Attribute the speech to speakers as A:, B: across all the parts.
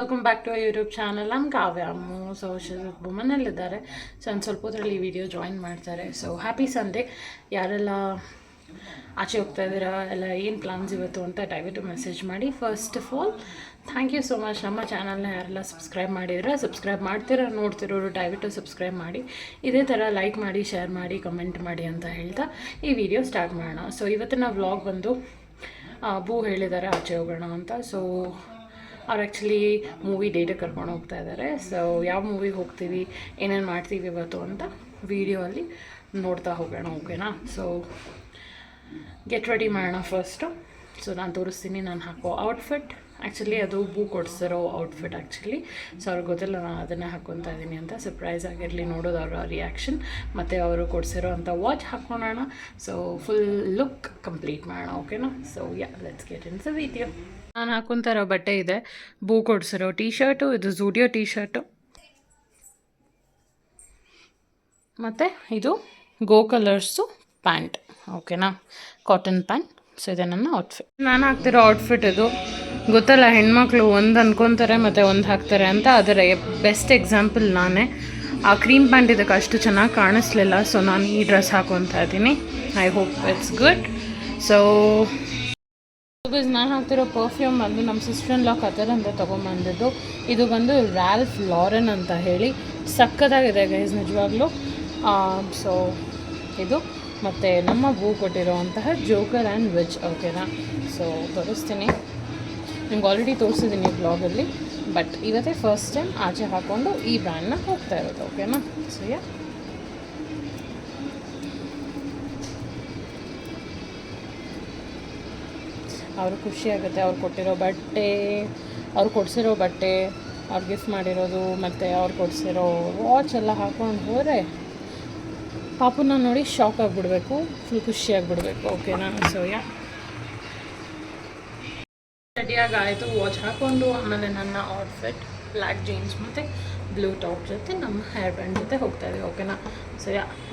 A: Welcome back to YouTube channel. ನಮ್ಮ Kavya social ವುಮನಲ್ಲಿದ್ದಾರೆ. So ಒಂದು ಸ್ವಲ್ಪ ಹೊತ್ತರಲ್ಲಿ ಈ ವಿಡಿಯೋ ಜಾಯಿನ್ ಮಾಡ್ತಾರೆ. So happy Sunday. ಯಾರೆಲ್ಲ ಆಚೆ ಹೋಗ್ತಾ ಇದ್ದೀರಾ, ಎಲ್ಲ ಏನು ಪ್ಲಾನ್ಸ್ ಇವತ್ತು ಅಂತ ದಯವಿಟ್ಟು ಮೆಸೇಜ್ ಮಾಡಿ. First of all thank you so much. ನಮ್ಮ ಚಾನಲ್ನ ಯಾರೆಲ್ಲ ಸಬ್ಸ್ಕ್ರೈಬ್ ಮಾಡಿದ್ರೆ, ಸಬ್ಸ್ಕ್ರೈಬ್ ಮಾಡ್ತೀರಾ ನೋಡ್ತಿರೋರು ದಯವಿಟ್ಟು ಸಬ್ಸ್ಕ್ರೈಬ್ ಮಾಡಿ. ಇದೇ ಥರ ಲೈಕ್ ಮಾಡಿ, ಶೇರ್ ಮಾಡಿ, ಕಮೆಂಟ್ ಮಾಡಿ ಅಂತ ಹೇಳ್ತಾ ಈ ವಿಡಿಯೋ ಸ್ಟಾರ್ಟ್ ಮಾಡೋಣ. ಸೊ ಇವತ್ತಿನ ವ್ಲಾಗ್ ಬಂದು ಬೂ ಹೇಳಿದ್ದಾರೆ ಆಚೆ ಹೋಗೋಣ ಅಂತ. ಸೊ ಅವ್ರು ಆ್ಯಕ್ಚುಲಿ ಮೂವಿ ಡೇಟಿಗೆ ಕರ್ಕೊಂಡು ಹೋಗ್ತಾ ಇದ್ದಾರೆ. ಸೊ ಯಾವ ಮೂವಿಗೆ ಹೋಗ್ತೀವಿ, ಏನೇನು ಮಾಡ್ತೀವಿ ಇವತ್ತು ಅಂತ ವಿಡಿಯೋ ಅಲ್ಲಿ ನೋಡ್ತಾ ಹೋಗೋಣ, ಓಕೆನಾ? ಸೊ ಗೆಟ್ ರೆಡಿ ಮಾಡೋಣ ಫಸ್ಟು. ಸೊ ನಾನು ತೋರಿಸ್ತೀನಿ ನಾನು ಹಾಕೋ ಔಟ್ಫಿಟ್. ಆ್ಯಕ್ಚುಲಿ ಅದು ಬೂ ಕೊಡಿಸಿರೋ ಔಟ್ಫಿಟ್ ಆ್ಯಕ್ಚುಲಿ. ಸೊ ಅವ್ರಿಗೆ ಗೊತ್ತಿಲ್ಲ ನಾನು ಅದನ್ನೇ ಹಾಕ್ಕೊತಾ ಇದ್ದೀನಿ ಅಂತ. ಸರ್ಪ್ರೈಸ್ ಆಗಿರಲಿ ನೋಡೋದು ಅವರ ರಿಯಾಕ್ಷನ್. ಮತ್ತು ಅವರು ಕೊಡಿಸಿರೋ ಅಂಥ ವಾಚ್ ಹಾಕ್ಕೊಳ್ಳೋಣ. ಸೊ ಫುಲ್ ಲುಕ್ ಕಂಪ್ಲೀಟ್ ಮಾಡೋಣ, ಓಕೆನಾ? So let's get in the video. ನಾನು ಹಾಕ್ಕೊತಾ ಇರೋ ಬಟ್ಟೆ ಇದೆ, ಬೂ ಕೊಡಿಸಿರೋ ಟೀ ಶರ್ಟು, ಇದು ಝೂಡಿಯೋ ಟೀ ಶರ್ಟು, ಮತ್ತು ಇದು ಗೋ ಕಲರ್ಸು ಪ್ಯಾಂಟ್, ಓಕೆನಾ? Cotton pant. ಸೊ ಇದೆ ನನ್ನ ಔಟ್ಫಿಟ್. ನಾನು ಹಾಕ್ತಿರೋ ಔಟ್ಫಿಟ್ ಇದು. ಗೊತ್ತಲ್ಲ, ಹೆಣ್ಮಕ್ಳು ಒಂದು ಅಂದ್ಕೊತಾರೆ ಮತ್ತು ಒಂದು ಹಾಕ್ತಾರೆ ಅಂತ. ಅದರ ಬೆಸ್ಟ್ ಎಕ್ಸಾಂಪಲ್ ನಾನೇ. ಆ ಕ್ರೀಮ್ ಪ್ಯಾಂಟ್ ಇದಕ್ಕೆ ಅಷ್ಟು ಚೆನ್ನಾಗಿ ಕಾಣಿಸ್ಲಿಲ್ಲ, ಸೊ ನಾನು ಈ ಡ್ರೆಸ್ ಹಾಕ್ಕೊತಾ ಇದ್ದೀನಿ. I hope it's good. So ನಾನು ಹಾಕ್ತಿರೋ ಪರ್ಫ್ಯೂಮ್ ಬಂದು ನಮ್ಮ ಸಿಸ್ಟರ್ ಇನ್ ಲಾ ಕತರ್ ಅಂತ ತೊಗೊಂಬಂದಿದ್ದು. ಇದು ಬಂದು ರ್ಯಾಲ್ಫ್ ಲಾರೆನ್ ಅಂತ ಹೇಳಿ ಸಕ್ಕತ್ತಾಗಿದೆ ಗೈಸ್, ನಿಜವಾಗ್ಲೂ. ಸೊ ಇದು ಮತ್ತು ನಮ್ಮ ಬೂ ಕೊಟ್ಟಿರೋವಂತಹ ಜೋಕರ್ ಆ್ಯಂಡ್ ವಿಚ್, ಓಕೆನಾ? ಸೊ ತೋರಿಸ್ತೀನಿ. ನಿಮ್ಗೆ ಆಲ್ರೆಡಿ ತೋರಿಸಿದ್ದೀನಿ ಬ್ಲಾಗಲ್ಲಿ, ಬಟ್ ಇವತ್ತೇ ಫಸ್ಟ್ ಟೈಮ್ ಆಚೆ ಹಾಕ್ಕೊಂಡು ಈ ಬ್ರ್ಯಾಂಡ್ನ ಹೋಗ್ತಾ ಇರೋದು, ಓಕೆನಾ? ಸೊ ಅವ್ರು ಖುಷಿಯಾಗುತ್ತೆ. ಅವ್ರು ಕೊಟ್ಟಿರೋ ಬಟ್ಟೆ, ಅವ್ರು ಕೊಡಿಸಿರೋ ಬಟ್ಟೆ, ಅವ್ರು ಗಿಫ್ಟ್ ಮಾಡಿರೋದು, ಮತ್ತು ಅವ್ರು ಕೊಡಿಸಿರೋ ವಾಚ್ ಎಲ್ಲ ಹಾಕ್ಕೊಂಡು ಹೋದರೆ ಪಾಪುನ ನೋಡಿ ಶಾಕ್ ಆಗಿಬಿಡ್ಬೇಕು, ಫುಲ್ ಖುಷಿಯಾಗಿಬಿಡ್ಬೇಕು, ಓಕೆನಾ? ಸೊ ರೆಡಿಯಾಗಿ ಆಯಿತು, ವಾಚ್ ಹಾಕ್ಕೊಂಡು. ಆಮೇಲೆ ನನ್ನ ಔಟ್ಫಿಟ್ ಬ್ಲ್ಯಾಕ್ ಜೀನ್ಸ್ ಮತ್ತು ಬ್ಲೂ ಟಾಪ್ ಜೊತೆ ನಮ್ಮ ಹೇರ್ ಬ್ಯಾಂಡ್ ಜೊತೆ ಹೋಗ್ತಾ ಇದ್ದೀವಿ, ಓಕೆನಾ? So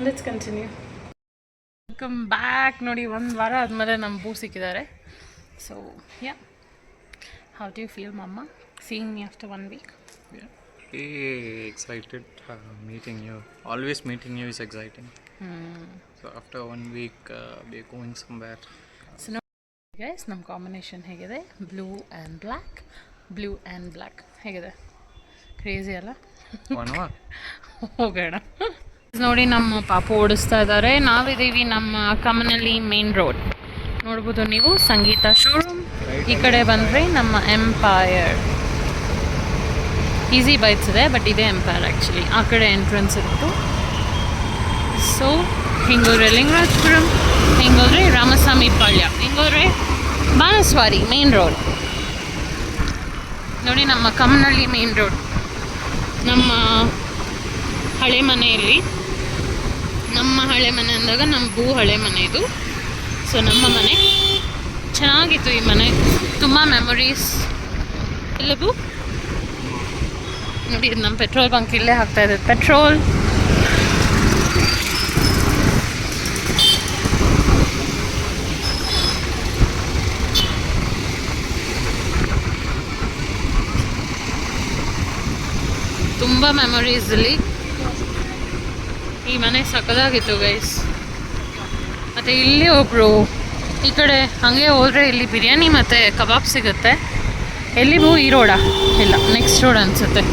A: let's continue. Welcome back. ನೋಡಿ, ಒಂದು ವಾರ ಆದಮೇಲೆ ನಮ್ಮ ಬೂ ಸಿಕ್ಕಿದ್ದಾರೆ. So how do you feel, Mama, seeing me after 1 week?
B: Excited meeting you. Always meeting you is exciting. So after 1 week we are going somewhere.
A: So now guys, ನಮ್ಮ combination ಹೇಗಿದೆ? Blue and black ಹೇಗಿದೆ? Crazy ಅಲ್ಲ? ಹೋಗೋಣ. ನೋಡಿ, ನಮ್ಮ ಪಾಪು ಓಡಿಸ್ತಾ ಇದ್ದಾರೆ. ನಾವಿದ್ದೀವಿ ನಮ್ಮ ಕಮನಹಳ್ಳಿ ಮೇನ್ ರೋಡ್. ನೋಡ್ಬೋದು ನೀವು, ಸಂಗೀತ ಶೋರೂಮ್. ಈ ಕಡೆ ಬಂದರೆ ನಮ್ಮ ಎಂಪೈರ್ ಈಸಿ ಬೈಟ್ಸ್ ಇದೆ, ಬಟ್ ಇದೇ ಎಂಪೈರ್ ಆ್ಯಕ್ಚುಲಿ. ಆ ಕಡೆ ಎಂಟ್ರೆನ್ಸ್ ಇತ್ತು. ಸೊ ಹಿಂಗೋದ್ರೆ ಲಿಂಗರಾಜಪುರಂ, ಹಿಂಗೋದ್ರೆ ರಾಮಸ್ವಾಮಿ ಪಾಳ್ಯ, ಹಿಂಗೋದ್ರೆ ಬಾಣಸ್ವಾರಿ ಮೇನ್ ರೋಡ್. ನೋಡಿ, ನಮ್ಮ ಕಮ್ಮನಹಳ್ಳಿ ಮೇನ್ ರೋಡ್. ನಮ್ಮ ಹಳೆ ಮನೆಯಲ್ಲಿ, ನಮ್ಮ ಹಳೆ ಮನೆ ಅಂದಾಗ ನಮ್ಮ ಬೂ ಹಳೆ ಮನೆ ಇದು. ಸೊ ನಮ್ಮ ಮನೆ ಚೆನ್ನಾಗಿತ್ತು. ಈ ಮನೆ ತುಂಬ ಮೆಮೊರೀಸ್. ಎಲ್ಲವೂ ನೋಡಿ, ಇದು ನಮ್ಮ ಪೆಟ್ರೋಲ್ ಬಂಕ್. ಇಲ್ಲೇ ಹಾಕ್ತಾ ಇದ್ದೀವಿ ಪೆಟ್ರೋಲ್. ತುಂಬ ಮೆಮೊರೀಸ್ ಇಲ್ಲಿ. ಈ ಮನೆ ಸಕ್ಕದಾಗಿತ್ತು ಗೈಸ್. ಮತ್ತು ಇಲ್ಲಿ ಒಬ್ಬರು ಈ ಕಡೆ ಹಾಗೆ ಹೋದರೆ ಇಲ್ಲಿ ಬಿರಿಯಾನಿ ಮತ್ತು ಕಬಾಬ್ ಸಿಗುತ್ತೆ. ಎಲ್ಲಿಗೂ ಈ ರೋಡಾ? ಇಲ್ಲ, ನೆಕ್ಸ್ಟ್ ರೋಡ್ ಅನಿಸುತ್ತೆ.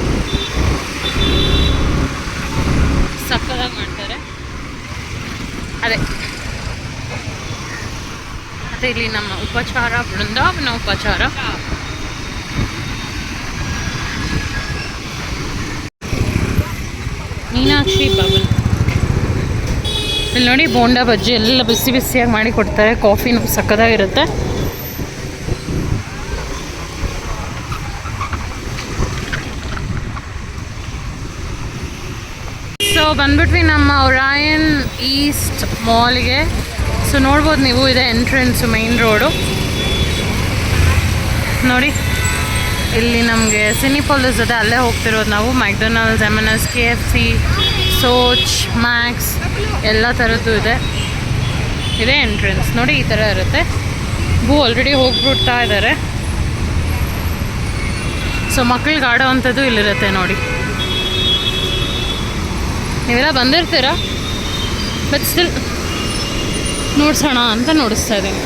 A: ಸಕ್ಕದಾಗಿ ಮಾಡ್ತಾರೆ. ಅದೇ ಮತ್ತು ಇಲ್ಲಿ ನಮ್ಮ ಉಪಚಾರ, ಬೃಂದಾವನ ಉಪಚಾರ. ಮೀನಾಕ್ಷಿ ಭವನ್. ಇಲ್ಲಿ ನೋಡಿ, ಬೋಂಡಾ ಬಜ್ಜಿ ಎಲ್ಲ ಬಿಸಿ ಬಿಸಿಯಾಗಿ ಮಾಡಿ ಕೊಡ್ತಾರೆ. ಕಾಫಿನೂ ಸಕ್ಕದಾಗಿರುತ್ತೆ. ಸೊ ಬಂದ್ಬಿಟ್ವಿ ನಮ್ಮ ಒರಾಯನ್ ಈಸ್ಟ್ ಮಾಲ್ಗೆ. ಸೊ ನೋಡ್ಬೋದು ನೀವು, ಇದೆ ಎಂಟ್ರೆನ್ಸು, ಮೈನ್ ರೋಡು. ನೋಡಿ, ಇಲ್ಲಿ ನಮಗೆ ಸಿನಿಪಾಲಿಸ್ ಇದೆ, ಅಲ್ಲೇ ಹೋಗ್ತಿರೋದು ನಾವು. McDonald's, M&S, KFC, Soch, Max ಎಲ್ಲ ಥರದ್ದು ಇದೆ. ಇದೇ ಎಂಟ್ರೆನ್ಸ್. ನೋಡಿ, ಈ ಥರ ಇರುತ್ತೆ. ಬೂ ಆಲ್ರೆಡಿ ಹೋಗ್ಬಿಡ್ತಾ ಇದ್ದಾರೆ. ಸೊ ಮಕ್ಳಿಗೆ ಆಡೋ ಅಂಥದ್ದು ಇಲ್ಲಿರುತ್ತೆ ನೋಡಿ. ನೀವೆಲ್ಲ ಬಂದಿರ್ತೀರಾ, ಬಟ್ ಸ್ಟಿಲ್ ನೋಡ್ಸೋಣ ಅಂತ ನೋಡಿಸ್ತಾ ಇದ್ದೀನಿ.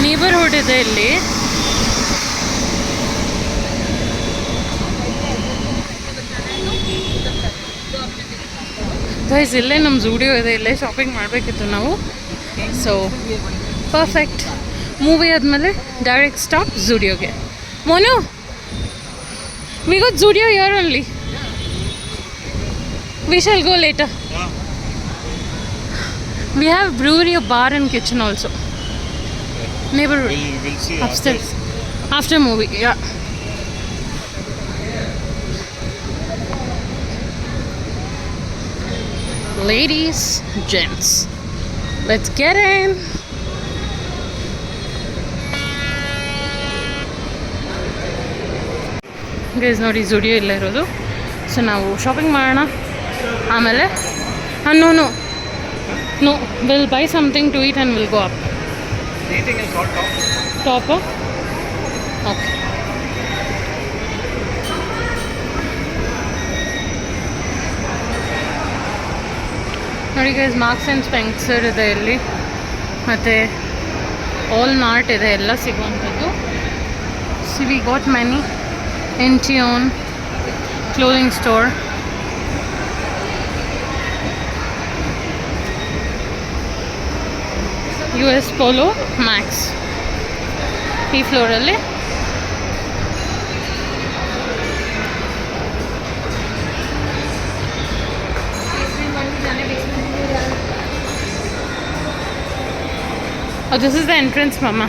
A: ನೇಬರ್ಹುಡ್ ಇದೆ ಇಲ್ಲಿ. ಗೈಸ್ ಇಲ್ಲೇ ನಮ್ಮ ಝೂಡಿಯೋ ಇದೆ, ಇಲ್ಲೇ ಶಾಪಿಂಗ್ ಮಾಡಬೇಕಿತ್ತು ನಾವು. So perfect. ಮೂವಿ ಆದಮೇಲೆ ಡೈರೆಕ್ಟ್ ಸ್ಟಾಪ್ ಝೂಡಿಯೋಗೆ. Monu, we got Zudio here only. We shall go later. We have brewery, a bar and kitchen also. Neighborhood.
B: We'll see
A: upstairs. After movie, yeah. Ladies, gents, let's get in. Guys ನೋಡಿ ಝುಡಿಯೋ ಇಲ್ಲ ಇರೋದು. So ನಾವು shopping ಮಾಡೋಣ, ಆಮೇಲೆ no, we'll buy something to eat and we'll go up.
B: Eating is all top.
A: Top? Okay. ನೋಡಿ guys, Marks and Spencer ಇದೆ ಇಲ್ಲಿ, ಮತ್ತು ಆಲ್ ಮಾರ್ಟ್ ಇದೆ, ಎಲ್ಲ ಸಿಗುವಂಥದ್ದು. See we got many. Incheon clothing store. US Polo Max. ಈ ಫ್ಲೋರಲ್ಲಿ oh, this is the entrance, mama.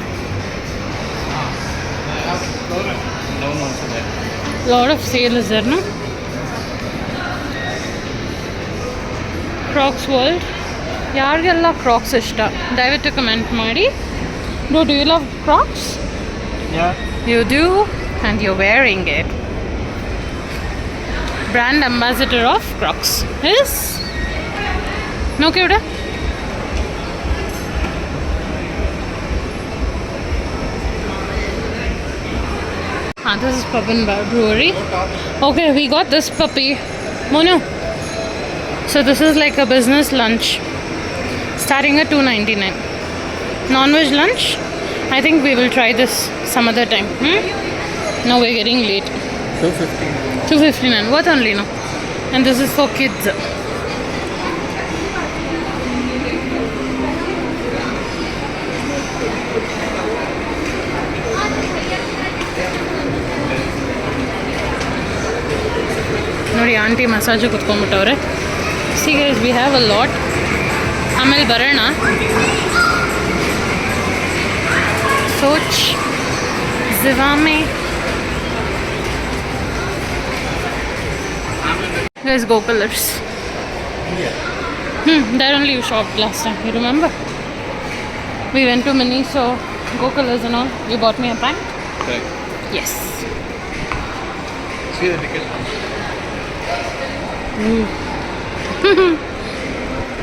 B: Down also there.
A: Lot of sale is there, no? Crocs World. ಯಾರಿಗೆಲ್ಲ ಕ್ರಾಕ್ಸ್ ಇಷ್ಟ ದಯವಿಟ್ಟು ಕಮೆಂಟ್ ಮಾಡಿ. Do you love Crocs?
B: Yeah.
A: You do, and you're wearing it. Brand ambassador of Crocs is no Kyuda. This is Pub and Bar Brewery. Okay, we got this puppy. Monu. So this is like a business lunch, starting at $2.99. Non-veg lunch. I think we will try this some other time. Now we're getting late. $2.59. What only no? And this is for kids. ನೋಡಿ aunty massage ಕುತ್ಕೊಂಡ್ಬಿಟ್ಟವ್ರೆ. See guys, we have a lot. ಆಮೇಲೆ ಬರೋಣ. Soch, Zivame. Guys, Go Colors. There only you shopped last time, you remember? We went to Miniso, Go Colors and all. You bought me a pant?
B: Correct.
A: Yes.
B: See the ticket.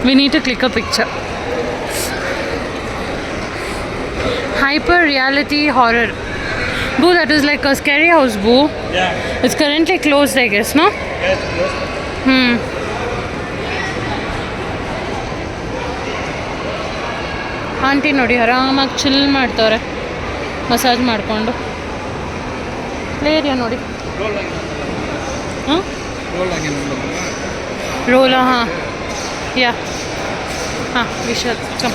A: We need to click a picture. Hyper reality horror. Boo, that is like a scary house, boo.
B: Yeah.
A: It's currently closed, I guess, no?
B: Yes.
A: Aunty ನೋಡಿ ಆರಾಮಾಗಿ chill ಮಾಡ್ತವ್ರೆ, massage ಮಾಡಿಕೊಂಡು. Play area ನೋಡಿ. ಹಾಂ, ರೋಲ. ಹಾಂ, ಯಾ, ಹಾಂ, Vishal come.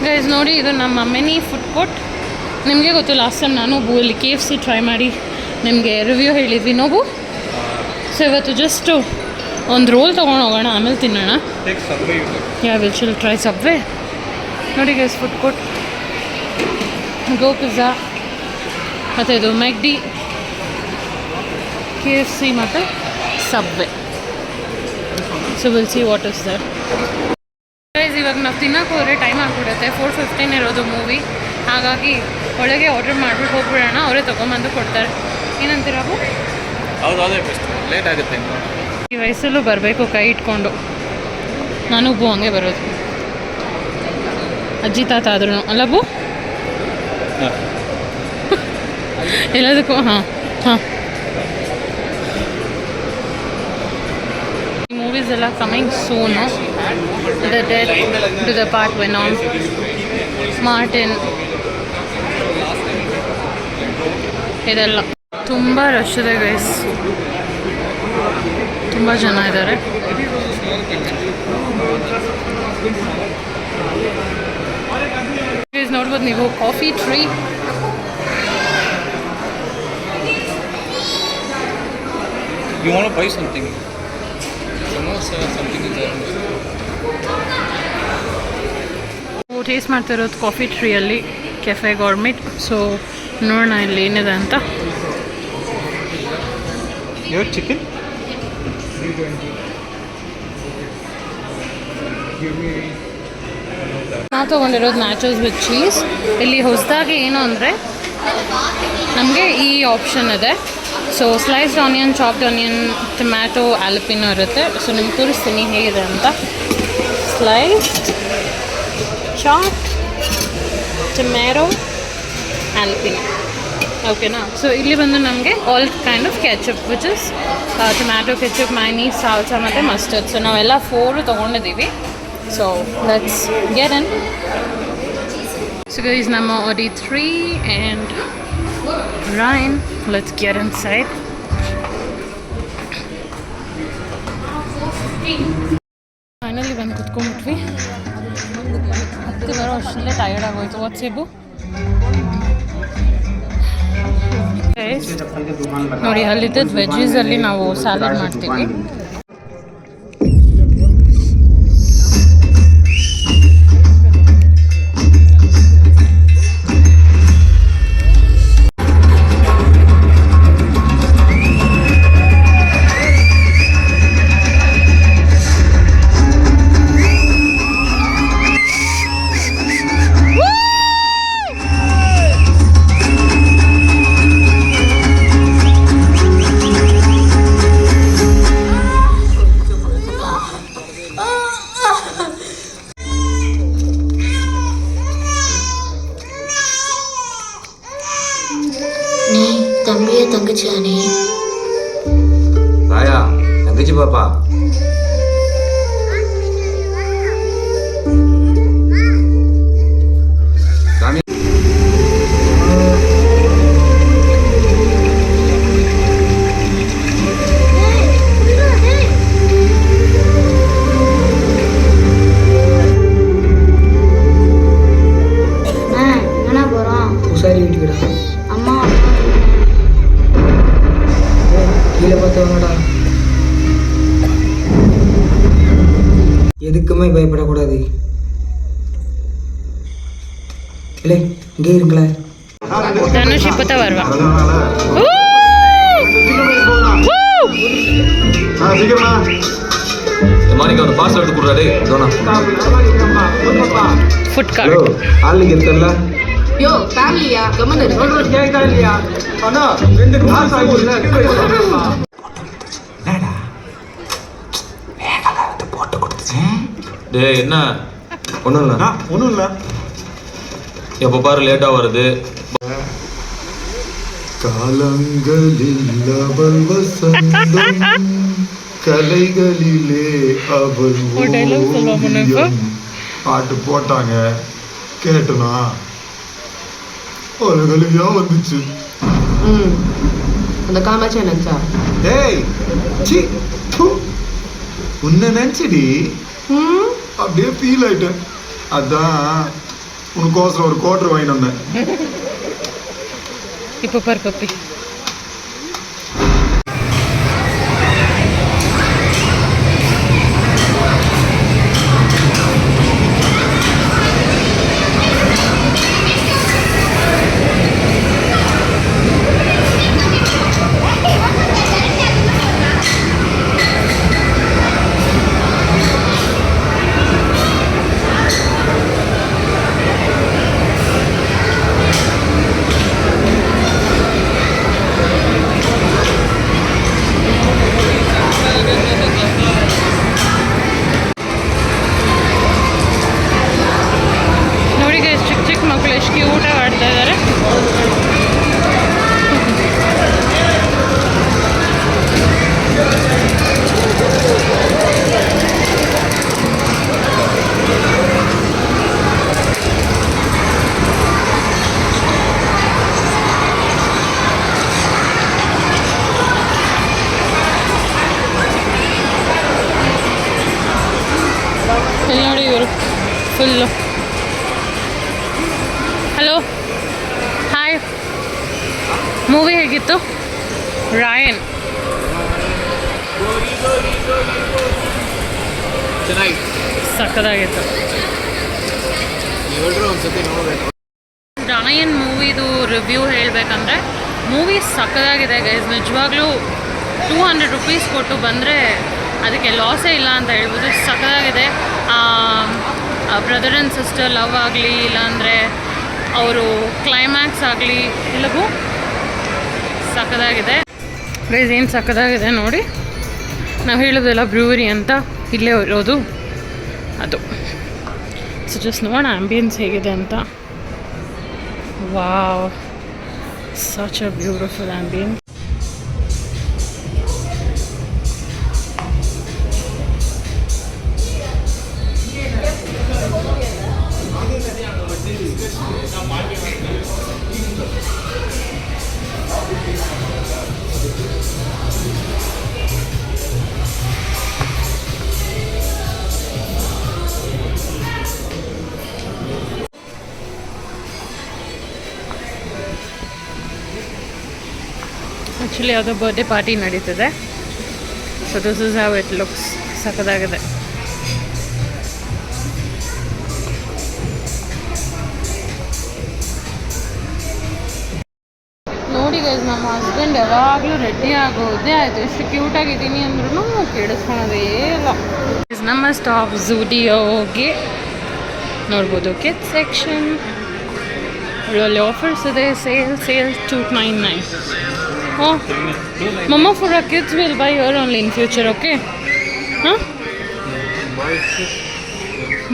A: Guys ನೋಡಿ, ಇದು ನಮ್ಮ ಮಿನಿ ಫುಡ್ ಕೋರ್ಟ್. ನಿಮಗೆ ಗೊತ್ತು, ಲಾಸ್ಟ್ ಟೈಮ್ ನಾನು ಇಲ್ಲಿ KFC ಟ್ರೈ ಮಾಡಿ ನಿಮಗೆ ರಿವ್ಯೂ ಹೇಳಿದ್ವಿ ನೋವು. ಸೊ ಇವತ್ತು ಜಸ್ಟು ಒಂದು ರೋಲ್ ತೊಗೊಂಡು ಹೋಗೋಣ, ಆಮೇಲೆ ತಿನ್ನೋಣ. Yeah, will shall try Subway. ನೋಡಿ guys, food court, go pizza, ಮತ್ತು ಇದು ಮೆಕ್ಡಿ, KFC ಮತ್ತು Subway. So will see what is there. Guys, ಇವಾಗ ನಾವು ತಿನ್ನೋಕೆ ಹೋದರೆ ಟೈಮ್ ಆಗಿಬಿಡುತ್ತೆ. 4:15 ಇರೋದು ಮೂವಿ. ಹಾಗಾಗಿ ಒಳಗೆ ಆರ್ಡರ್ ಮಾಡಿಬಿಟ್ಟು ಹೋಗ್ಬಿಡೋಣ, ಅವರೇ ತೊಗೊಂಬಂದು ಕೊಡ್ತಾರೆ. ಏನಂತೀರಾಬು?
B: ಹೌದು, ಅದೇ ಬೆಸ್ಟ್. ಲೇಟ್ ಆಗುತ್ತೆ.
A: ಈ ವಯಸ್ಸಲ್ಲೂ ಬರಬೇಕು ಕೈ ಇಟ್ಕೊಂಡು. ನಾನು ಬೂ ಹಂಗೆ ಬರೋದು, ಅಜ್ಜಿ ತಾತ ಆದ್ರೂ ಅಲ್ಲ ಬೂ. ಎಲ್ಲದಕ್ಕೂ ಹಾಂ ಹಾಂ ಮೂವೀಸ್ ಎಲ್ಲ coming soon. The death to the part Venom, Martin, ಇದೆಲ್ಲ ತುಂಬ ರಶ್ ಇದೆ ಗೈಸ್, ತುಂಬ ಜನ ಇದ್ದಾರೆ. ನೋಡ್ಬೋದು ನೀವು coffee tree.
B: You want to buy something? Samosa, something is there.
A: Taste ಮಾಡ್ತಿರೋದು ಕಾಫಿ ಟ್ರೀಯಲ್ಲಿ ಕೆಫೆ ಗೌರ್ಮೆಂಟ್. ಸೊ ನೋಡೋಣ ಇಲ್ಲಿ ಏನಿದೆ ಅಂತ.
B: Your chicken?
A: ನಾವು ತೊಗೊಂಡಿರೋದು ನ್ಯಾಚೋಸ್ ವಿತ್ ಚೀಸ್. ಇಲ್ಲಿ ಹೊಸದಾಗಿ ಏನು ಅಂದರೆ ನಮಗೆ ಈ ಆಪ್ಷನ್ ಇದೆ. So sliced onion, chopped onion, tomato, jalapeno ಇರುತ್ತೆ. ಸೊ ನಿಮ್ಗೆ ತೋರಿಸ್ತೀನಿ ಹೇಗಿದೆ ಅಂತ. Sliced, chopped, tomato, jalapeno. ಓಕೆನಾ? ಸೊ ಇಲ್ಲಿ ಬಂದು ನಮಗೆ all kind of ketchup which is tomato ketchup, mayonnaise, salsa ಮತ್ತು ಮಸ್ಟರ್ಡ್. ಸೊ ನಾವೆಲ್ಲ 4 ತೊಗೊಂಡಿದ್ದೀವಿ. So let's get in. So guys, I'm already 3 and Ryan. Let's get inside. Finally ಬಂದು ಕುತ್ಕೊಂಡ್ಬಿಟ್ವಿ. ಹತ್ತಿ ಬರೋ ಅಷ್ಟರಲ್ಲೇ ಟಯರ್ಡ್ ಆಗೋಯ್ತು. ವಾಟ್ಸೇಬು ನೋಡಿ, ಅಲ್ಲಿದ್ದದ್ದು ವೆಜ್ಜೀಸಲ್ಲಿ ನಾವು ಸ್ಯಾಲಡ್ ಮಾಡ್ತೀವಿ.
C: தங்கச்சியா நீ?
D: ராயா, தங்கச்சி பாப்பா. சாமி.
C: என்ன போறோம்?
E: உசாரி வீட்டுக்குடா.
C: அம்மா
E: கீழே பார்த்தவங்கடா. எதுக்குமே பயப்படக்கூடாது. இல்லை, இங்கே இருங்களேன்.
A: தனுஷ் இப்போதான் வருவான்.
D: மாணிக்கா ஒரு பார்சல் எடுத்து கொடுறாரு.
A: Food card.
D: ஹலோ, ஆளுக்கு இருக்கல?
C: யோ ஃபேமிலியா கம்மன் இருக்கு.
E: கேட்கா இல்லையா? அண்ணா 2 மாசம் ஆகுதுல.
D: என்னடா? வேகல வந்து போட்டு கொடுத்துச்சு. டேய் என்ன? ஒண்ணும் இல்ல. எப்ப பாரு லேட்டா வருது.
F: காலங்களில் அவள் வசந்தம், கலைகளிலே அவள் ஓவியம். பாட்டு போட்டாங்க, கேட்டனா ஒரு கலியா வந்துச்சு.
C: அந்த காமாட்சி நினைச்சா
F: டேய் சி து உன்னை நினைச்சடி அப்படியே ஃபீல் ஆயிட்டேன். அதான் உனக்கோசரம் ஒரு கோட்டர் வாங்கிட்டு வந்தேன்.
A: இப்போ பாரு puppy. Full. Hello, hi. Movie ಹೇಗಿತ್ತು? ರಾಯನ್.
B: ಚೆನ್ನಾಗಿ
A: ಸಕ್ಕದಾಗಿತ್ತು.
B: ಎಲ್ಲರೂ ಒಂದ್ಸತಿ ನೋಡಬೇಕು.
A: ರಾಯನ್ ಮೂವಿದು ರಿವ್ಯೂ ಹೇಳಬೇಕಂದ್ರೆ ಮೂವಿ ಸಕ್ಕದಾಗಿದೆ ಗೈಸ್. ನಿಜವಾಗ್ಲೂ 200 ರೂಪೀಸ್ ಕೊಟ್ಟು ಬಂದರೆ ಅದಕ್ಕೆ ಲಾಸೇ ಇಲ್ಲ ಅಂತ ಹೇಳ್ಬೋದು. ಸಕ್ಕದಾಗಿದೆ. ಬ್ರದರ್ ಆ್ಯಂಡ್ ಸಿಸ್ಟರ್ ಲವ್ ಆಗಲಿ, ಇಲ್ಲಾಂದರೆ ಅವರು ಕ್ಲೈಮ್ಯಾಕ್ಸ್ ಆಗಲಿ, ಎಲ್ಲವೂ ಸಕ್ಕದಾಗಿದೆ ಗೈಸ್. ಏನು ಸಕ್ಕದಾಗಿದೆ ನೋಡಿ. ನಾವು ಹೇಳೋದೆಲ್ಲ ಬ್ರೂವರಿ ಅಂತ, ಇಲ್ಲೇ ಇರೋದು ಅದು. ಸೊ ಜಸ್ಟ್ ನೋಡೋಣ ಆ್ಯಂಬಿಯನ್ಸ್ ಹೇಗಿದೆ ಅಂತ. Wow, such a beautiful ambience. Actually ಯಾವುದೋ ಬರ್ಡೇ ಪಾರ್ಟಿ ನಡೀತಿದೆ. So this is how it looks. ಸಕ್ಕದಾಗಿದೆ. ನೋಡಿ ಗೈಸ್, ನಮ್ಮ ಹಸ್ಬೆಂಡ್ ಯಾವಾಗಲೂ ರೆಡಿ ಆಗೋದೇ ಆಯಿತು. ಎಷ್ಟು ಕ್ಯೂಟಾಗಿದ್ದೀನಿ ಅಂದ್ರೂ ಕೇಳಿಸ್ಕೊಳೋದೇ ಇಲ್ಲ. ನಮ್ಮ ಸ್ಟಾಪ್ ಝೂಡಿಯೋಗೆ ನೋಡ್ಬೋದು. ಕಿಡ್ಸ್ ಸೆಕ್ಷನ್ ಒಳ್ಳೊಳ್ಳೆ ಆಫರ್ಸ್ ಇದೆ. Sale 299. Oh, Mama, for our kids, we'll buy here only in future, okay? Huh?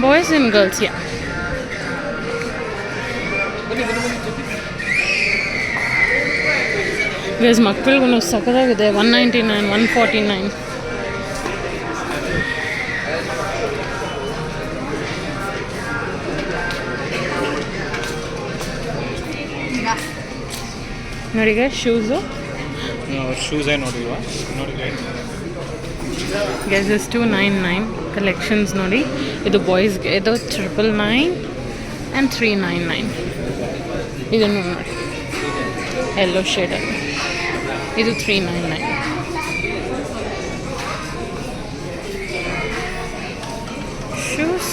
A: Boys and girls, yeah. Guys, ಮಕ್ಕಳಿಗೂ ಸಕ್ಕದಾಗಿದೆ. 199, 149. ನೋಡಿ ಗೈಸ್, ಶೂಸು.
B: ಶೂಸೇ ನೋಡಿಲ್ವಾ? ನೋಡಿ
A: ಗೈಸ್, ಇಸ್ 299 ಕಲೆಕ್ಷನ್ಸ್ ನೋಡಿ. ಇದು ಬಾಯ್ಸ್ಗೆ, ಇದು 999 ಆ್ಯಂಡ್ 399. ಇದನ್ನು ನೋಡಿ, ಯೆಲ್ಲೋ ಶೇಡಲ್ಲಿ. ಇದು 399. Shoes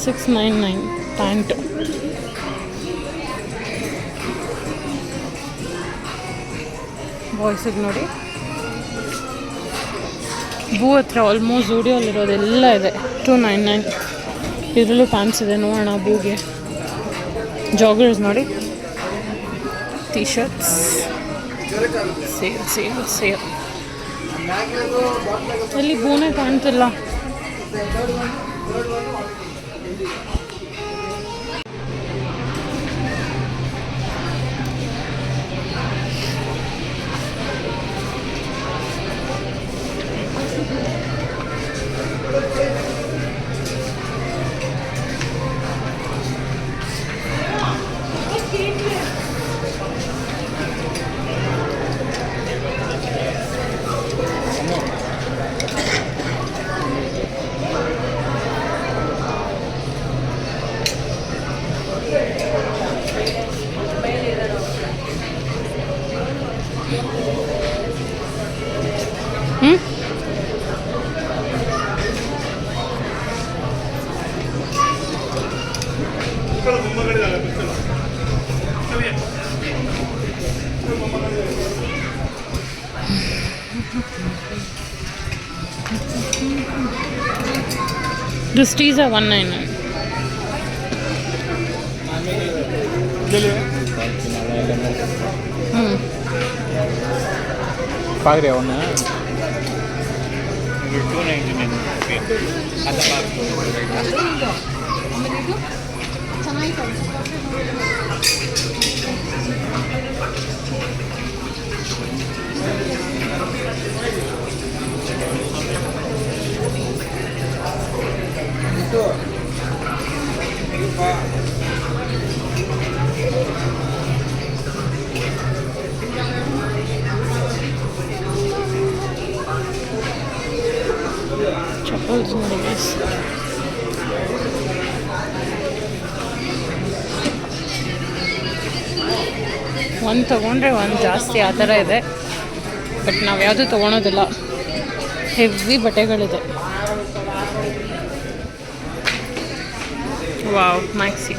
A: 699 pant. ಬಾಯ್ಸಿಗೆ ನೋಡಿ, ಬೂ ಹತ್ರ ಆಲ್ಮೋಸ್ಟ್ ಝೂಡಿಯೋಲಿರೋದೆಲ್ಲ ಇದೆ. 299. ಇದರಲ್ಲೂ ಪ್ಯಾಂಟ್ಸ್ ಇದೆ, ನೋಡೋಣ ಬೂಗೆ. ಜಾಗರ್ಸ್ ನೋಡಿ, ಟೀ ಶರ್ಟ್ಸ್. ಸೇಲ್. ಅಲ್ಲಿ ಬೂನೇ ಕಾಣ್ತಿಲ್ಲ. These teas are 199.
B: ಪಾಗ್ರಿ ಅವನ್ನ 299. ಅದ
A: ಚಪ್ಪಲ್ಸ್ ನೋಡಿ ಗೈಸ್. ಒಂದು ತೊಗೊಂಡ್ರೆ ಒಂದು ಜಾಸ್ತಿ ಆ ಥರ ಇದೆ, ಬಟ್ ನಾವು ಯಾವುದೂ ತೊಗೊಳೋದಿಲ್ಲ. ಹೆವಿ ಬಟ್ಟೆಗಳಿದೆ. Wow, maxi.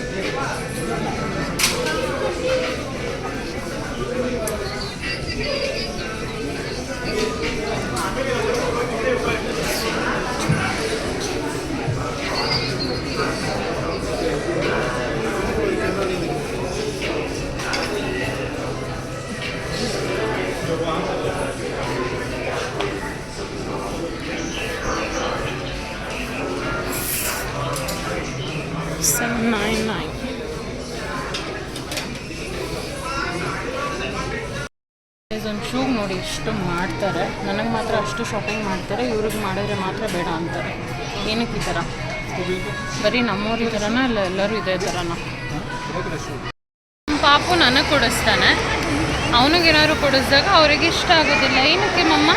A: $799. ಒಂದು ಶೂಗೆ ನೋಡಿ ಇಷ್ಟು ಮಾಡ್ತಾರೆ. ನನಗೆ ಮಾತ್ರ ಅಷ್ಟು ಶಾಪಿಂಗ್ ಮಾಡ್ತಾರೆ, ಇವ್ರಿಗೆ ಮಾಡಿದ್ರೆ ಮಾತ್ರ ಬೇಡ ಅಂತಾರೆ. ಏನಕ್ಕೆ ಈ ಥರ? ಬರೀ ನಮ್ಮವ್ರ ಈ ಥರನ ಇಲ್ಲ ಎಲ್ಲರೂ ಇದೇ ಥರನ? ನಮ್ಮ ಪಾಪು ನನಗೆ ಕೊಡಿಸ್ತಾನೆ, ಅವನಿಗೇನಾದ್ರು ಕೊಡಿಸಿದಾಗ ಅವ್ರಿಗೆ ಇಷ್ಟ ಆಗೋದಿಲ್ಲ. ಏನಕ್ಕೆ ಮಮ್ಮ?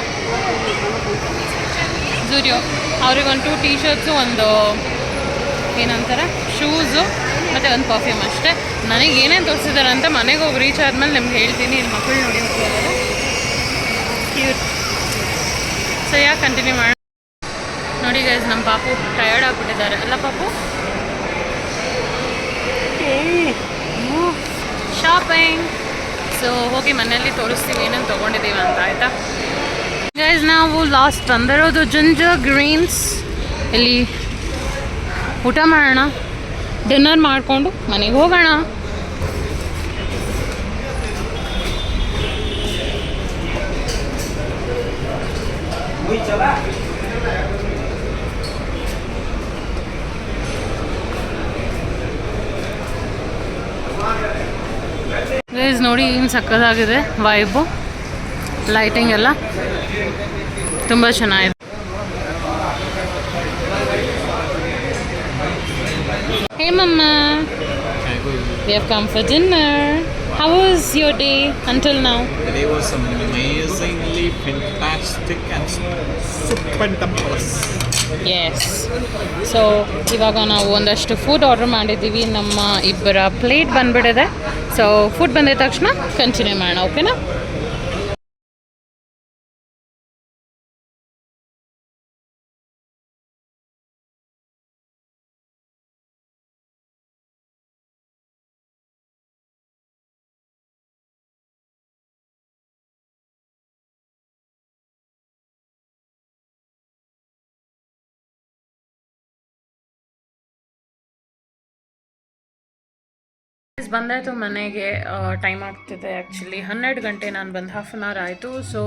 A: ಜೂರಿಯೋ ಅವ್ರಿಗೊಂದು 2 ಟೀ ಶರ್ಟ್ಸು, ಒಂದು ಏನಂತಾರೆ ಶೂಸು ಮತ್ತು ಒಂದು ಪರ್ಫ್ಯೂಮ್ ಅಷ್ಟೇ. ನನಗೆ ಏನೇನು ತೋರಿಸಿದ್ದಾರೆ ಅಂತ ಮನೆಗೆ ಹೋಗಿ ರೀಚ್ ಆದಮೇಲೆ ನಿಮ್ಗೆ ಹೇಳ್ತೀನಿ. ಇಲ್ಲಿ ಮಕ್ಕಳು ನೋಡಿ ಕ್ಯೂಟ್. ಸೊ ಯಾಕೆ ಕಂಟಿನ್ಯೂ ಮಾಡಿ ನೋಡಿ ಗೈಸ್, ನಮ್ಮ ಪಾಪು ಟಯರ್ಡ್ ಆಗಿಬಿಟ್ಟಿದ್ದಾರೆ ಅಲ್ಲ ಪಾಪು? ಶಾಪಿಂಗ್. ಸೊ ಹೋಗಿ ಮನೆಯಲ್ಲಿ ತೋರಿಸ್ತೀವಿ ಏನೇನು ತೊಗೊಂಡಿದ್ದೀವಿ ಅಂತ, ಆಯಿತಾ ಗೈಸ್? ನಾವು ಲಾಸ್ಟ್ ಬಂದಿರೋದು ಜಿಂಜರ್ ಗ್ರೀನ್ಸ್. ಇಲ್ಲಿ ಊಟ ಮಾಡೋಣ, ಡಿನ್ನರ್ ಮಾಡಿಕೊಂಡು ಮನೆಗೆ ಹೋಗೋಣ. ಗೈಸ್ ನೋಡಿ ಏನು ಸಕ್ಕತ್ತಾಗಿದೆ ವೈಬು, ಲೈಟಿಂಗ್ ಎಲ್ಲ ತುಂಬ ಚೆನ್ನಾಗಿದೆ. Hey mama, we have come for dinner. How was your day until now?
B: The day was amazingly fantastic and stupendous.
A: Yes. So ಇವಾಗ ನಾವು ಒಂದಷ್ಟು ಫುಡ್ ಆರ್ಡರ್ ಮಾಡಿದ್ದೀವಿ. ನಮ್ಮ ಇಬ್ಬರ ಪ್ಲೇಟ್ ಬಂದ್ಬಿಟ್ಟಿದೆ. ಸೊ ಫುಡ್ ಬಂದಿದ ತಕ್ಷಣ ಕಂಟಿನ್ಯೂ ಮಾಡೋಣ, ಓಕೆನಾ? ಬಂದಾಯಿತು ಮನೆಗೆ. ಟೈಮ್ ಆಗ್ತಿದೆ ಆ್ಯಕ್ಚುಲಿ 12 ಗಂಟೆ. ನಾನು ಬಂದು ಹಾಫ್ ಆನ್ ಅವರ್ ಆಯಿತು. ಸೊ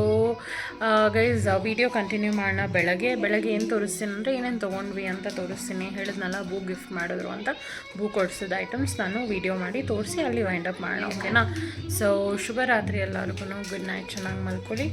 A: ಗೈಸ್ ವಿಡಿಯೋ ಕಂಟಿನ್ಯೂ ಮಾಡೋಣ. ಬೆಳಗ್ಗೆ ಏನು ತೋರಿಸ್ತೀನಿ ಅಂದರೆ ಏನೇನು ತೊಗೊಂಡ್ವಿ ಅಂತ ತೋರಿಸ್ತೀನಿ. ಹೇಳಿದ್ನಲ್ಲ ಬೂ ಗಿಫ್ಟ್ ಮಾಡಿದ್ರು ಅಂತ, ಬೂ ಕೊಡಿಸಿದ ಐಟಮ್ಸ್ ನಾನು ವಿಡಿಯೋ ಮಾಡಿ ತೋರಿಸಿ ಅಲ್ಲಿ ವೈಂಡ್ ಅಪ್ ಮಾಡೋಣ, ಓಕೆನಾ? ಸೊ ಶುಭರಾತ್ರಿ ಎಲ್ಲರಿಗೂ, ಗುಡ್ ನೈಟ್, ಚೆನ್ನಾಗಿ ಮಲ್ಕೊಳ್ಳಿ.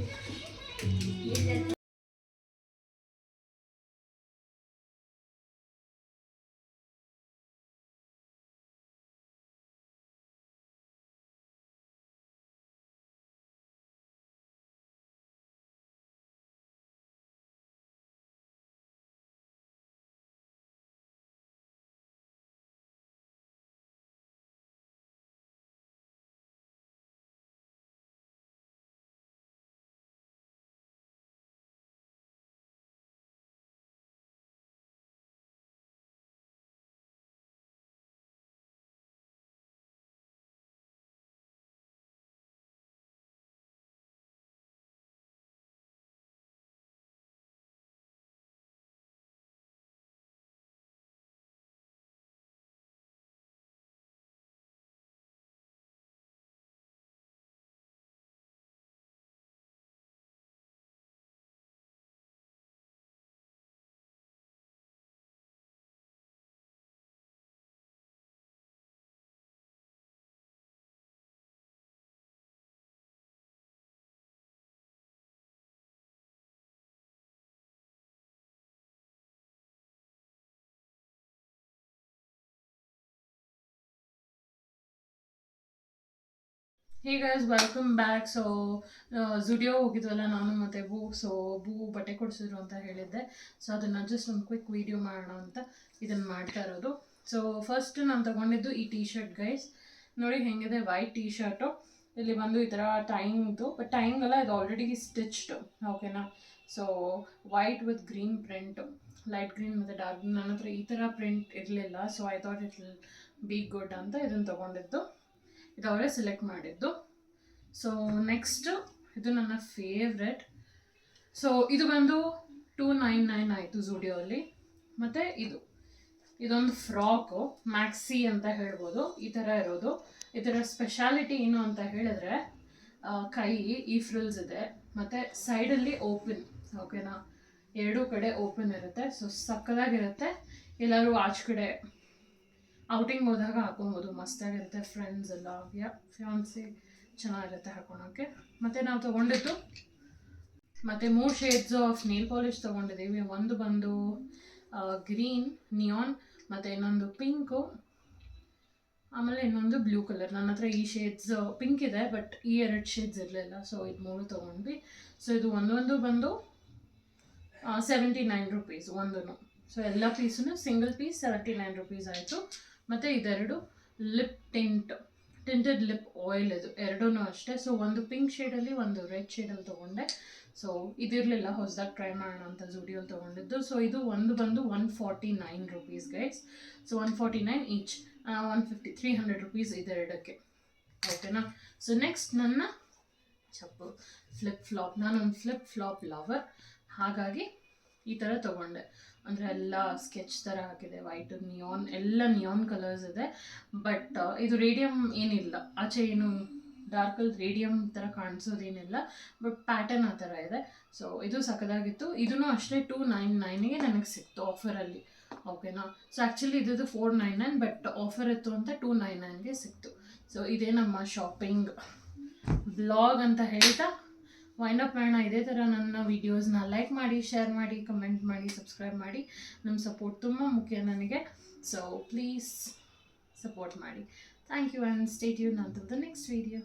A: Hey guys welcome back. So Zudio ಹೋಗಿದ್ವಲ್ಲ ನಾನು ಮತ್ತು ಬೂ ಬಟ್ಟೆ ಕೊಡಿಸಿದ್ರು ಅಂತ ಹೇಳಿದ್ದೆ. ಸೊ ಅದನ್ನು ಜಸ್ಟ್ ಒಂದು ಕ್ವಿಕ್ ವೀಡಿಯೋ ಮಾಡೋಣ ಅಂತ ಇದನ್ನು ಮಾಡ್ತಾ ಇರೋದು. ಸೊ ಫಸ್ಟ್ ನಾನು ತೊಗೊಂಡಿದ್ದು ಈ ಟೀ ಶರ್ಟ್ ಗೈಸ್, ನೋಡಿ ಹೆಂಗಿದೆ ವೈಟ್ ಟೀ ಶರ್ಟು. ಇಲ್ಲಿ ಬಂದು ಈ ಥರ ಟೈಯಿಂಗ್ದು, ಬಟ್ ಟೈಯಿಂಗ್ ಅಲ್ಲ, ಇದು ಆಲ್ರೆಡಿ ಸ್ಟಿಚ್ಡ್, ಓಕೆನಾ. So white with green print, light green ಮತ್ತು ಡಾರ್ಕ್ ಗ್ರೀನ್. ನನ್ನ ಹತ್ರ ಈ ಥರ ಪ್ರಿಂಟ್ ಇರಲಿಲ್ಲ, so I thought it will be good ಅಂತ ಇದನ್ನು ತೊಗೊಂಡಿದ್ದು. ಇದು ಅವರೇ ಸೆಲೆಕ್ಟ್ ಮಾಡಿದ್ದು. ಸೊ ನೆಕ್ಸ್ಟು ಇದು ನನ್ನ ಫೇವ್ರೆಟ್. ಸೊ ಇದು ಬಂದು $299 ಆಯಿತು ಝೂಡಿಯೋಲ್ಲಿ. ಮತ್ತು ಇದೊಂದು ಫ್ರಾಕು, ಮ್ಯಾಕ್ಸಿ ಅಂತ ಹೇಳ್ಬೋದು, ಈ ಥರ ಇರೋದು. ಇದರ ಸ್ಪೆಷಾಲಿಟಿ ಏನು ಅಂತ ಹೇಳಿದ್ರೆ ಕೈ ಈ ಫ್ರಿಲ್ಸ್ ಇದೆ ಮತ್ತು ಸೈಡಲ್ಲಿ ಓಪನ್, ಓಕೆನಾ, ಎರಡೂ ಕಡೆ ಓಪನ್ ಇರುತ್ತೆ. ಸೊ ಸಕ್ಕದಾಗಿರುತ್ತೆ. ಎಲ್ಲರೂ ಆಚೆ ಕಡೆ ಔಟಿಂಗ್ ಹೋದಾಗ ಹಾಕೊಬೋದು, ಮಸ್ತಾಗಿರುತ್ತೆ. ಫ್ರೆಂಡ್ಸ್ ಎಲ್ಲ ಫ್ಯಾನ್ಸಿ ಚೆನ್ನಾಗಿರುತ್ತೆ ಹಾಕೊಳೋಕ್ಕೆ. ಮತ್ತು ನಾವು ತೊಗೊಂಡಿದ್ದು ಮತ್ತು 3 ಶೇಡ್ಸ್ ಆಫ್ ನೇಲ್ ಪಾಲಿಶ್ ತೊಗೊಂಡಿದ್ದೀವಿ. ಒಂದು ಬಂದು ಗ್ರೀನ್ ನಿಯಾನ್, ಮತ್ತು ಇನ್ನೊಂದು ಪಿಂಕು, ಆಮೇಲೆ ಇನ್ನೊಂದು ಬ್ಲೂ ಕಲರ್. ನನ್ನ ಹತ್ರ ಈ ಶೇಡ್ಸ್ ಪಿಂಕ್ ಇದೆ, ಬಟ್ ಈ 2 ಶೇಡ್ಸ್ ಇರಲಿಲ್ಲ, ಸೊ ಇದು 3 ತೊಗೊಂಡ್ವಿ. ಸೊ ಇದು ಒಂದೊಂದು ಬಂದು $79 ಒಂದೂ. ಸೊ ಎಲ್ಲ ಪೀಸೂ ಸಿಂಗಲ್ ಪೀಸ್ $79 ಆಯಿತು. ಮತ್ತು ಇದೆರಡು ಲಿಪ್ ಟಿಂಟೆಡ್ ಲಿಪ್ ಆಯಿಲ್, ಇದು ಎರಡೂ ಅಷ್ಟೇ. ಸೊ ಒಂದು ಪಿಂಕ್ ಶೇಡಲ್ಲಿ ಒಂದು ರೆಡ್ ಶೇಡಲ್ಲಿ ತೊಗೊಂಡೆ. ಸೊ ಇದಿರಲಿಲ್ಲ, ಹೊಸದಾಗಿ ಟ್ರೈ ಮಾಡೋಣ ಅಂತ ಝೂಡಿಯೋಲ್ಲಿ ತೊಗೊಂಡಿದ್ದು. ಸೊ ಇದು ಒಂದು ಬಂದು $149 ಗೈಸ್. ಸೊ $149 ಈಚ್, 150 $300 ಇದೆರಡಕ್ಕೆ, ಓಕೆನಾ. ಸೊ ನೆಕ್ಸ್ಟ್ ನನ್ನ ಚಪ್ಪು ಫ್ಲಿಪ್ ಫ್ಲಾಪ್. ನಾನೊಂದು ಫ್ಲಿಪ್ ಫ್ಲಾಪ್ ಲವರ್, ಹಾಗಾಗಿ ಈ ಥರ ತೊಗೊಂಡೆ. ಅಂದರೆ ಎಲ್ಲ ಸ್ಕೆಚ್ ಥರ ಹಾಕಿದೆ, ವೈಟು ನಿಯಾನ್, ಎಲ್ಲ ನಿಯಾನ್ ಕಲರ್ಸ್ ಇದೆ. ಬಟ್ ಇದು ರೇಡಿಯಮ್ ಏನಿಲ್ಲ, ಆಚೆ ಏನು ಡಾರ್ಕಲ್ಲಿ ರೇಡಿಯಮ್ ಥರ ಕಾಣಿಸೋದೇನಿಲ್ಲ, ಬಟ್ ಪ್ಯಾಟರ್ನ್ ಆ ಥರ ಇದೆ. ಸೊ ಇದು ಸಕ್ಕದಾಗಿತ್ತು. ಇದೂ ಅಷ್ಟೇ $299ಗೆ ನನಗೆ ಸಿಕ್ತು ಆಫರಲ್ಲಿ, ಓಕೆನಾ. ಸೊ ಆ್ಯಕ್ಚುಲಿ ಇದು $499, ಬಟ್ ಆಫರ್ ಇತ್ತು ಅಂತ $299ಗೆ ಸಿಕ್ತು. ಸೊ ಇದೇ ನಮ್ಮ ಶಾಪಿಂಗ್ ಬ್ಲಾಗ್ ಅಂತ ಹೇಳ್ತಾ ವೈಂಡ್ ಅಪ್ ಮಾಡೋಣ. ಇದೇ ಥರ ನನ್ನ ವೀಡಿಯೋಸ್ನ ಲೈಕ್ ಮಾಡಿ, ಶೇರ್ ಮಾಡಿ, ಕಮೆಂಟ್ ಮಾಡಿ, ಸಬ್ಸ್ಕ್ರೈಬ್ ಮಾಡಿ. ನಿಮ್ಮ ಸಪೋರ್ಟ್ ತುಂಬ ಮುಖ್ಯ ನನಗೆ. ಸೊ ಪ್ಲೀಸ್ ಸಪೋರ್ಟ್ ಮಾಡಿ. Thank you and stay tune until the next video.